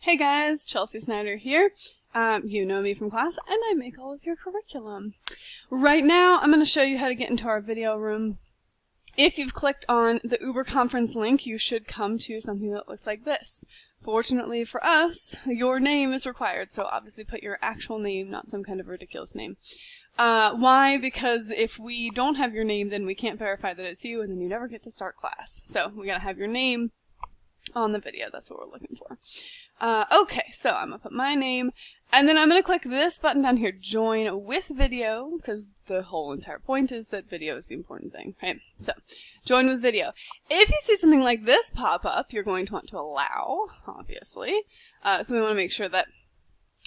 Hey guys, Chelsea Snyder here. You know me from class, and I make all of your curriculum. Right now, I'm going to show you how to get into our video room. If you've clicked on the Uberconference link, you should come to something that looks like this. Fortunately for us, your name is required, so obviously put your actual name, not some kind of ridiculous name. Why? Because if we don't have your name, then we can't verify that it's you, and then you never get to start class. So we gotta have your name on the video. That's what we're looking for. Okay, so I'm gonna put my name, and then I'm gonna click this button down here, join with video, because the whole entire point is that video is the important thing, right? So, join with video. If you see something like this pop up, you're going to want to allow, obviously. So we want to make sure that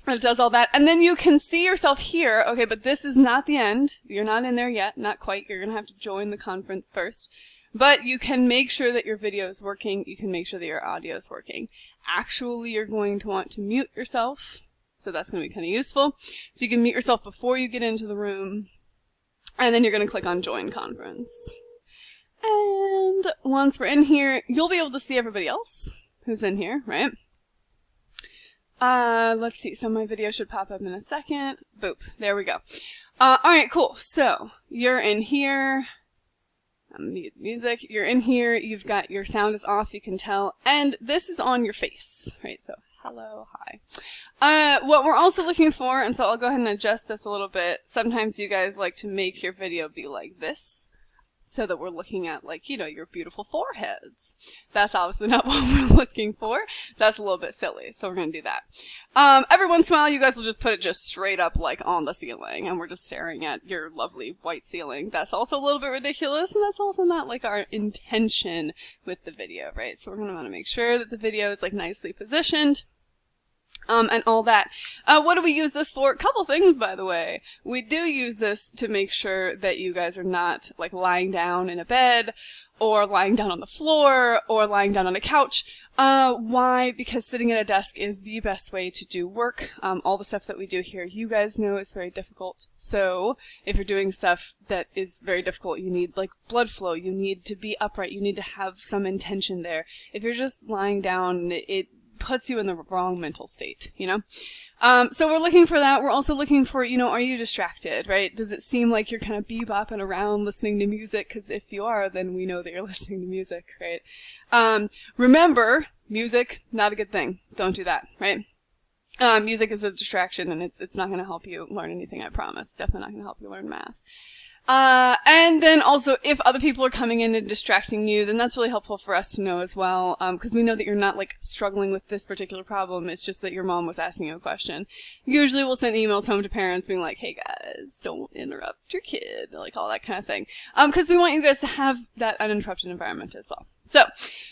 it does all that, and then you can see yourself here. Okay, but this is not the end. You're not in there yet, not quite. You're gonna have to join the conference first. But you can make sure that your video is working. You can make sure that your audio is working. Actually, you're going to want to mute yourself. So that's going to be kind of useful. So you can mute yourself before you get into the room. And then you're going to click on Join Conference. And once we're in here, you'll be able to see everybody else who's in here, right? Let's see. So my video should pop up in a second. Boop. There we go. Alright, cool. So you're in here. Mute music. You're in here, you've got your sound is off, you can tell, and this is on your face, right? So, hello, hi. What we're also looking for, and so I'll go ahead and adjust this a little bit, sometimes you guys like to make your video be like this, so that we're looking at, like, you know, your beautiful foreheads. That's obviously not what we're looking for. That's a little bit silly, so we're gonna do that. Every once in a while, you guys will just put it just straight up, like, on the ceiling, and we're just staring at your lovely white ceiling. That's also a little bit ridiculous, and that's also not, like, our intention with the video, right? So we're gonna wanna make sure that the video is, like, nicely positioned. And all that. What do we use this for? A couple things, by the way. We do use this to make sure that you guys are not, like, lying down in a bed, or lying down on the floor, or lying down on a couch. Why? Because sitting at a desk is the best way to do work. All the stuff that we do here, you guys know is very difficult. So, if you're doing stuff that is very difficult, you need, like, blood flow, you need to be upright, you need to have some intention there. If you're just lying down, it puts you in the wrong mental state, you know? So we're looking for that. We're also looking for, you know, are you distracted, right? Does it seem like you're kind of bebopping around listening to music? Because if you are, then we know that you're listening to music, right? Remember, music, not a good thing. Don't do that, right? Music is a distraction, and it's not going to help you learn anything, I promise. Definitely not going to help you learn math. And then also, if other people are coming in and distracting you, then that's really helpful for us to know as well, because we know that you're not, like, struggling with this particular problem. It's just that your mom was asking you a question. Usually we'll send emails home to parents being like, hey guys, don't interrupt your kid, like all that kind of thing. Because we want you guys to have that uninterrupted environment as well. So,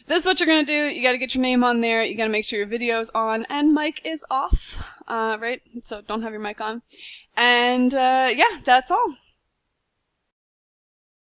this is what you're gonna do. You gotta get your name on there, you gotta make sure your video's on, and mic is off, right? So don't have your mic on. And, yeah, that's all.